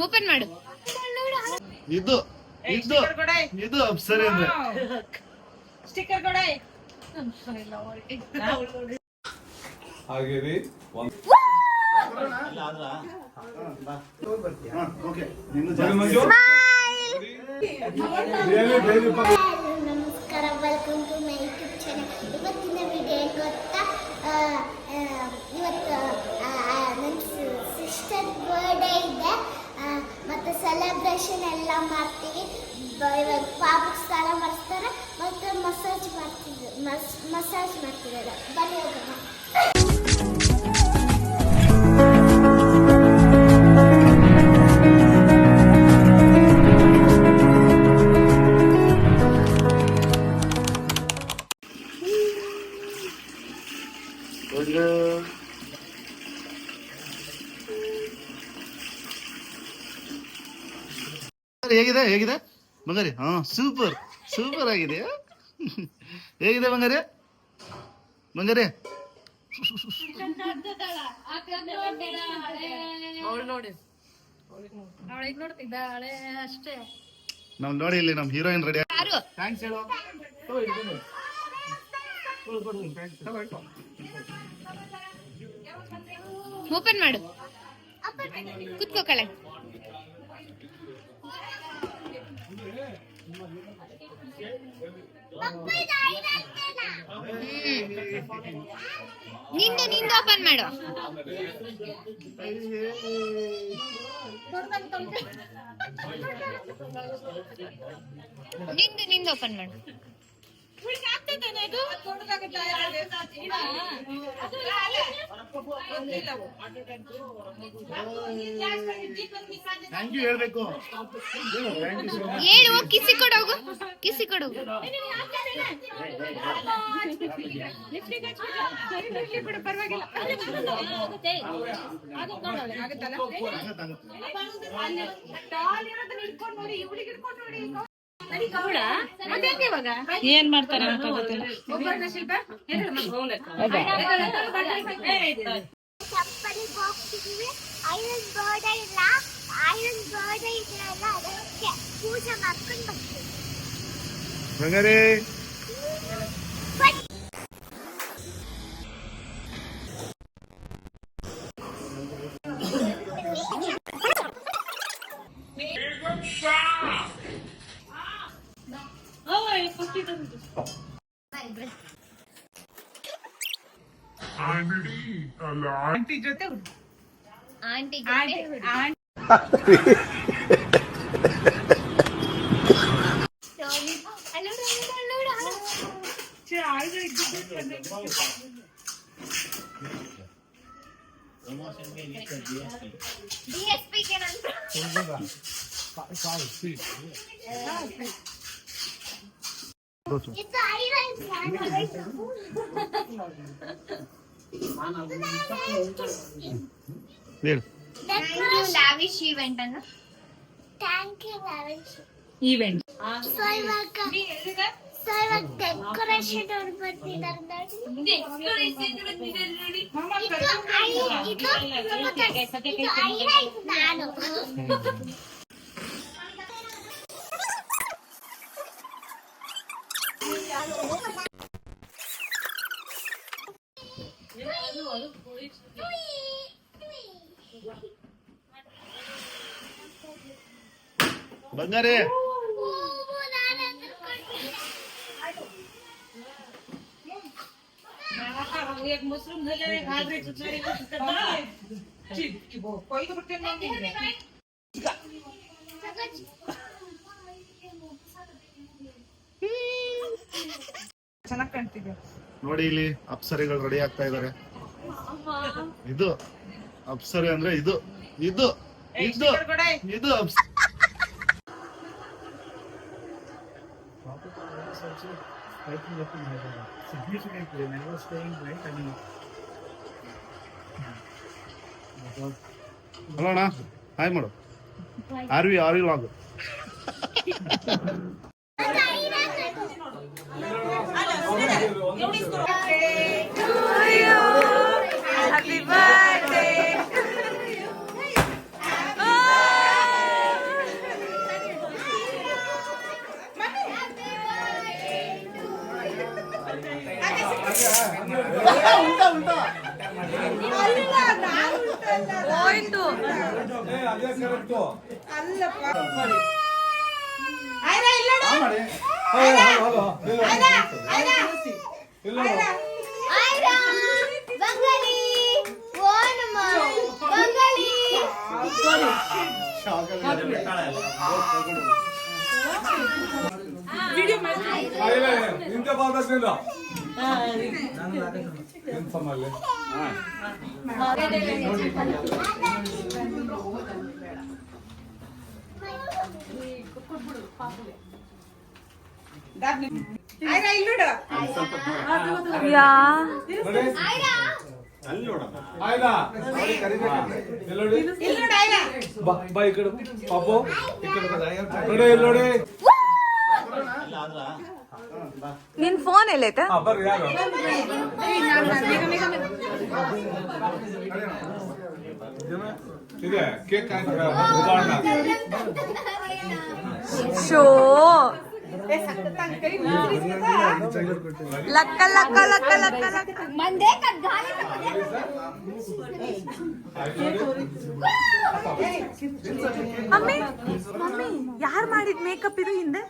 Open ಮಾಡು. ಇದು ಇದು ಇದು ಅಪ್ಸರೆ ಅಂದ್ರೆ ಸ್ಟಿಕ್ಕರ್ ಕೊಡ. ಹಾಗೆ ರೀ ನಮಸ್ಕಾರ, welcome to my YouTube channel. ಇವತ್ತಿನ ವಿಡಿಯೋ ಗೊತ್ತಾ, ಇವತ್ತು ನನ್ನ ಸಿಸ್ಟರ್ ಬರ್ಡೇ ಇದೆ ಮತ್ತು ಸೆಲೆಬ್ರೇಷನ್ ಎಲ್ಲ ಮಾಡ್ತೀವಿ. ಇವಾಗ ಪಾಪಕ್ಕೆ ಸ್ನಾನ ಮಾಡಿಸ್ತಾರೆ ಮತ್ತು ಮಸಾಜ್ ಮಾಡ್ತಿದ್ದಾರೆ. ಬನ್ನಿ ಹೋಗೋಣ. ಹೇಗಿದೆ ಹೇಗಿದೆ ಬಂಗಾರಿ? ಹಾ, ಸೂಪರ್ ಸೂಪರ್ ಆಗಿದೆ. ಹೇಗಿದೆ ಬಂಗಾರಿ? ಬಂಗಾರಿ ನಾವ್ ನೋಡಿ ಇಲ್ಲಿ ನಮ್ ಹೀರೋಯಿನ್ ರೆಡಿ. ಥ್ಯಾಂಕ್ಸ್ ಹೇಳು. ಓಪನ್ ಮಾಡು. ಕುತ್ಕೋ ಕಳೆ. ನಿಂದು ಓಪನ್ ಮಾಡು. ನಿಂದು ಓಪನ್ ಮಾಡು. ಥ್ಯಾಂಕ್ ಯು ಹೇಳ್ಬೇಕು. ಹೇಳು, ಕಿಸಿ ಕೊಡೋಗು, ಕಿಸಿ ಕೊಡೋಗು. ಪರವಾಗಿಲ್ಲ. ಏನ್ ಮಾಡ್ತಾರೆ ಅಂತ ಗೊತ್ತಿಲ್ಲ. ಚಪ್ಪಲಿ ಬಾಕ್ಸ್ ಇವೆ. ಐರನ್ ಬರ್ಡೇ ಇಲ್ಲ, ಐರನ್ ಬರ್ಡೇ ಇದೆಯಲ್ಲ, ಅದಕ್ಕೆ ಪೂಜೆ ಮಾಡ್ಕೊಂಡು ಬರ್ತೀವಿ. ಬಂಗಾರಿ ಆಂಟಿ ಜೊತೆ ಲಾವಿಶ್ ಈವೆಂಟ್ ಅನ್ನು. Thank you lavish event. So ಇವಾಗ ಡೆಕೋರೇಷನ್ ಅವ್ರು ಬರ್ತಿದ್ದಾರೆ ನೋಡಿ. ನಾನು ಬಂಗಾರಿ मशरूम झाले घागरे चुचरी कोई तो बर्तन नहीं ಚೆನ್ನಾಗಿ ಕಾಣ್ತಿದೆ ನೋಡಿ. ಇಲ್ಲಿ ಅಪ್ಸರಿಗಳು ರೆಡಿ ಆಗ್ತಾ ಇದಾರೆ. ಇದು ಅಪ್ಸರೆ ಅಂದ್ರೆ ಇದು ಇದು ಇದು ಇದು significantly never staying right. I mean, hello na, hi madu. Are you log? Happy birthday. ಅಲ್ಲಪ್ಪ ಆಯ್ರಾ ಇಲ್ಲ ನೋಡು. ಆಯ್ರಾ ಬಂಗಾಳಿ ಓನಮ್ಮ ಬಂಗಾಳಿ ವಿಡಿಯೋ ಮಾಡಿ ಆಯ್ರಾ ಇಲ್ಲ ನೋಡು. ಆಯ್ರಾ ಇಲ್ಲ ನೋಡು ಆಯ್ರಾ. ನಿನ್ ಫೋನ್ ಎಲ್ಲೈತೆ ಶೋ ಲಕ್ಕ ಲಕ್ಕ ಲಕ್ಕ ಲಕ್ಕ ಲಕ್ಕ ಮಂದೆ ಕಗ್ಗಾಲಿ ಮಮ್ಮಿ ಮಮ್ಮಿ ಯಾರ್ ಮಾಡಿದ್ ಮೇಕಪ್ ಇದು ಹಿಂದೆ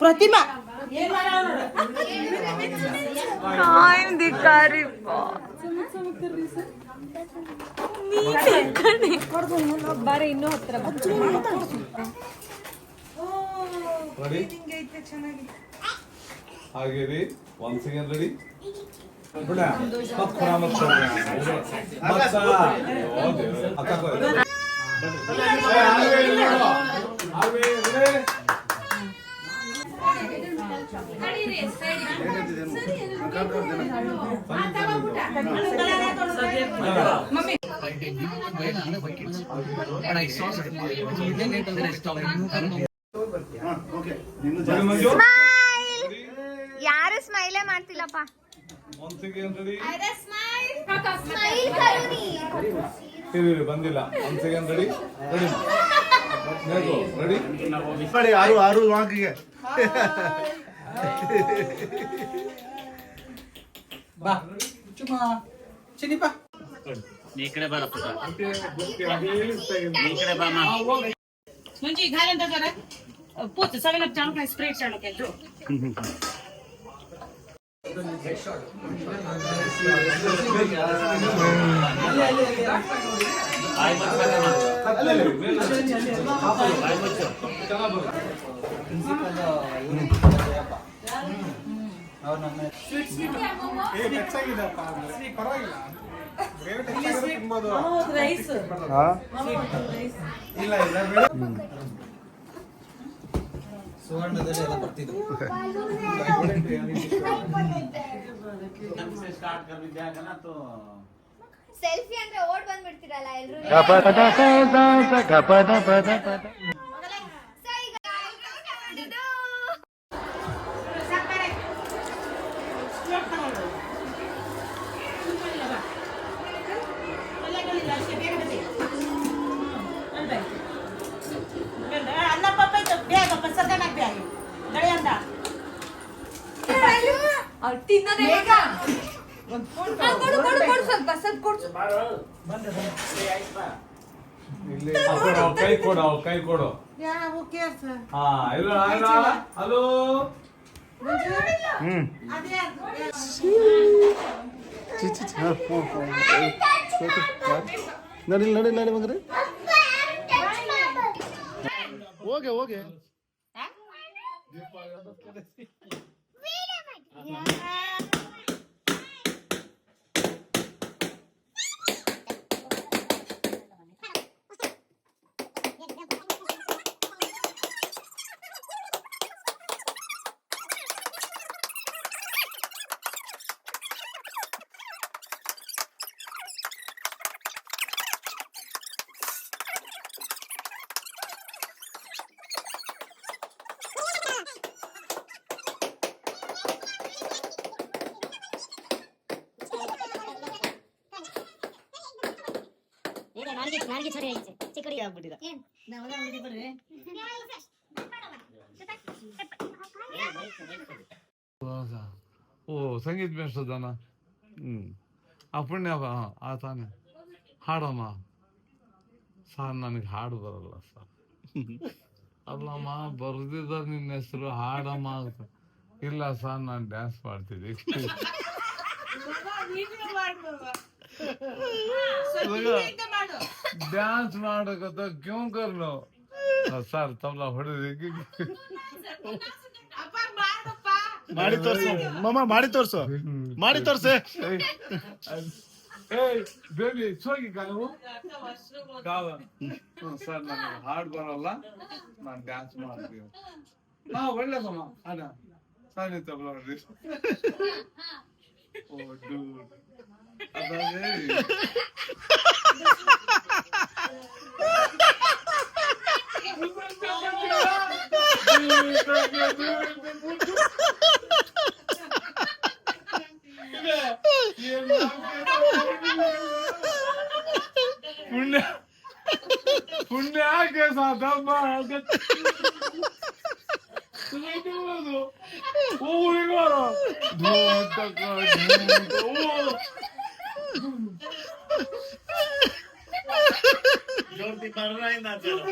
ಪ್ರತಿಮಾ ಟೈಮ್ ದಿಕ್ಕಾರಿ ಬಾರಿ ಇನ್ನೂ ಹತ್ರ ಹಾಗೆ once again ready ಯಾರು ಸ್ಮೈಲೇ ಮಾಡ್ತಿಲ್ಲಪ್ಪ. once again ready ಸ್ಮೈಲ್ ಕರುಣಿ ಬಂದಿಲ್ಲ once again ready ready ಮಾಡಿ ಆರು ವಾಕಿಗೆ ಬಾ ಚುಮಾ ಚಿನಿಪಾ ಈ ಕಡೆ ಬರಪ್ಪ ಈ ಕಡೆ ಬಾ ಮುಂಚೆ घालून तर जरा पोच सगळं चालू काय स्प्रे चालू काय जो ರೈಸ್ ಸುವರ್ಣದಲ್ಲಿ ಎಲ್ಲ ಬರ್ತಿದ್ರು ಸ್ಟಾರ್ಟ್ ಕರ್ಬಿದ್ಯಾಗನ ತೋ ಸೆಲ್ಫಿ ಅಂದ್ರೆ ಓಡ್ ಬಂದ್ಬಿಡ್ತೀರಲ್ಲ ಎಲ್ರು ಅನ್ನ ಪಾಪ ಬ್ಯಾಗ್ ಪಸರ್ಗನಾಗ ಬ್ಯಾಗ್ ದಳೆ ಅಂದ ತಿನ್ನೋದೇ ಕೊಡು ಕೊಡು ಕೊಡು ಸ್ವಲ್ಪ ಸ್ವಲ್ಪ ಕೊಡು ಇಲ್ಲಿ ಕೈ ಕೊಡು ಯಾವ ಕೇರ್ಸ ಹಾ ಇಲ್ಲ ಹಲೋ ನಡಿ ಮಗ್ರಿ ಹೋಗೆ ನಾಲ್ಗೆ ಸರಿ ಐತೆ ಚಿಕ್ಕಡಿ ಆಗ್ಬಿಟ್ಟಿದ ಓ ಸಂಗೀತ ಮೇಷ್ಟ್ರದಾನ ಆ ಪುಣ್ಯ ತಾನೆ ಹಾಡಮ್ಮ ಸರ್ ನನಗೆ ಹಾಡು ಬರಲ್ಲ ಸರ್. ಅಲ್ಲಮ್ಮ ಬರ್ದಿದ್ದ ನಿನ್ನ ಹೆಸರು ಹಾಡಮ್ಮ ಅಂತ. ಇಲ್ಲ ಸರ್ ನಾನು ಡ್ಯಾನ್ಸ್ ಮಾಡ್ತಿದ್ದೆ. ಡ್ಯಾನ್ಸ್ ಮಾಡಕತ್ತ ಕ್ಯೂ ಕರ್ನು ಸರ್ ತಬಲ ಹೊಡೆದಿ. ಮಾಡಿ ತೋರ್ಸು ಮಾಮ, ಮಾಡಿ ತೋರ್ಸು, ಮಾಡಿ ತೋರ್ಸೆ. ಬೇಬಿ ಸೋಗಿ ಕಾವು ಸರ್ ನನಗೆ ಹಾಡು ಬರಲ್ಲ, ನಾನು ಡ್ಯಾನ್ಸ್ ಮಾಡ್ತೀವಿ. ಒಳ್ಳೆ ಸಮ ಅದ ಸರ್ ನೀವು ತಬಲ ಹೊಡೆದಿ. ಓ ಡೂಡ್ ಅದೇ ಪುಣ್ಯ ಪುಣ್ಯ ಹಾಗೆ ಸಾಧಮ್ಮ जोरती कर रहा है ना चलो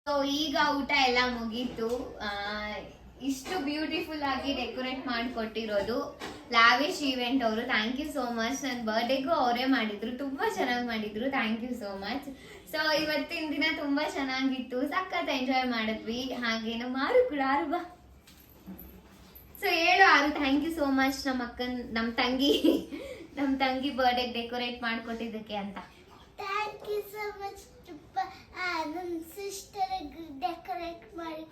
ಸೊ ಈಗ ಊಟ ಎಲ್ಲ ಮುಗೀತು. ಇಷ್ಟು ಬ್ಯೂಟಿಫುಲ್ ಆಗಿ ಡೆಕೋರೇಟ್ ಮಾಡಿಕೊಟ್ಟಿರೋದು ಲಾವಿಶ್ ಈವೆಂಟ್ ಅವರು. Thank you so much. ನನ್ನ ಬರ್ಡೇಗೂ ಅವರೇ ಮಾಡಿದ್ರು, ತುಂಬಾ ಚೆನ್ನಾಗಿ ಮಾಡಿದ್ರು. Thank you so much. So ಇವತ್ತಿನ ದಿನ ತುಂಬಾ ಚೆನ್ನಾಗಿತ್ತು, ಸಖತ್ ಎಂಜಾಯ್ ಮಾಡಿದ್ವಿ. ಹಾಗೆ ನಮ್ಮ ಆರು ಕೂಡ ಆರು ಬಾ. ಸೊ ಹೇಳು ಆರು, ಥ್ಯಾಂಕ್ ಯು ಸೋ ಮಚ್ ನಮ್ಮ ಅಕ್ಕನ್ ನಮ್ಮ ತಂಗಿ ಬರ್ಡೇ ಡೆಕೋರೇಟ್ ಮಾಡಿಕೊಟ್ಟಿದ್ದಕ್ಕೆ ಅಂತ. Thank you so much. ನನ್ನ ಸಿಸ್ಟರ್ ಡೆಕೋರೇಟ್ ಮಾಡಿ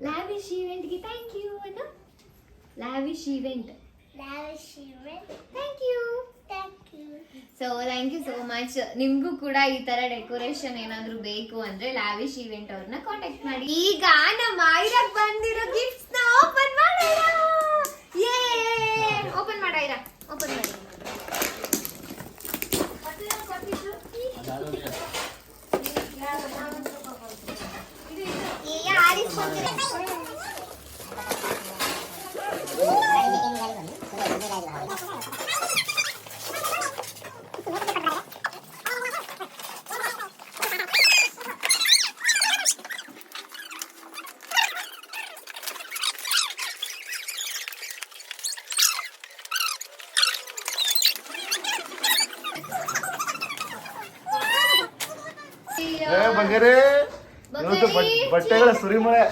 ಲಾವಿಶ್ ಈವೆಂಟ್ಗೆ ಥ್ಯಾಂಕ್ ಯು ಅನ್ನು. Lavish event thank you. So thank you so much. ನಿಮ್ಗೂ ಕೂಡ ಈ ತರ ಡೆಕೋರೇಷನ್ ಏನಾದ್ರು ಬೇಕು ಅಂದ್ರೆ ಲಾವಿಶ್ ಈವೆಂಟ್ ಅವ್ರನ್ನ ಕಾಂಟ್ಯಾಕ್ಟ್ ಮಾಡಿ. ಈಗ ನಮ್ಮ ಐರಾಗ್ ಬಂದಿರೋ ಗಿಫ್ಟ್ಸ್ ನ ಓಪನ್ ಮಾಡೋಣ. ಓಪನ್ ಮಾಡ ಐರಾ, ಓಪನ್ ಮಾಡಿ. ಬಂಗಾರೆ ಇವತ್ತು ಬಟ್ಟೆಗಳ ಸುರಿಮಳೆ.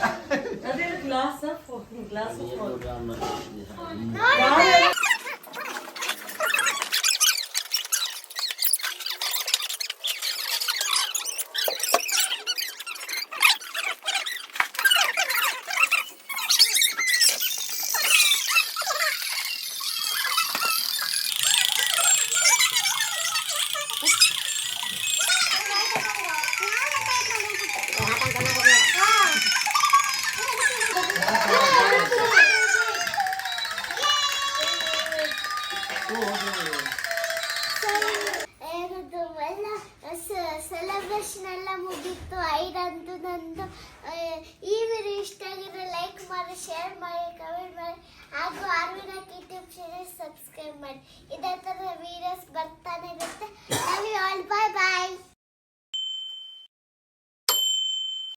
ಸೆಲೆಬ್ರೇಷನ್ ಎಲ್ಲ ಮುಗೀತು. ಐದಂತೂ ನಂದು. ಈ ವಿಡಿಯೋ ಇಷ್ಟ ಆಗಿದ್ರೆ ಲೈಕ್ ಮಾಡಿ, ಶೇರ್ ಮಾಡಿ, ಕಮೆಂಟ್ ಮಾಡಿ, ಹಾಗೂ ಆರ್ವಿನ ಯೂಟ್ಯೂಬ್ ಚಾನೆಲ್ ಸಬ್ಸ್ಕ್ರೈಬ್ ಮಾಡಿ. ಇದೇ ಥರ ವಿಡಿಯೋಸ್ ಬರ್ತಾನೆ ಇರುತ್ತೆ.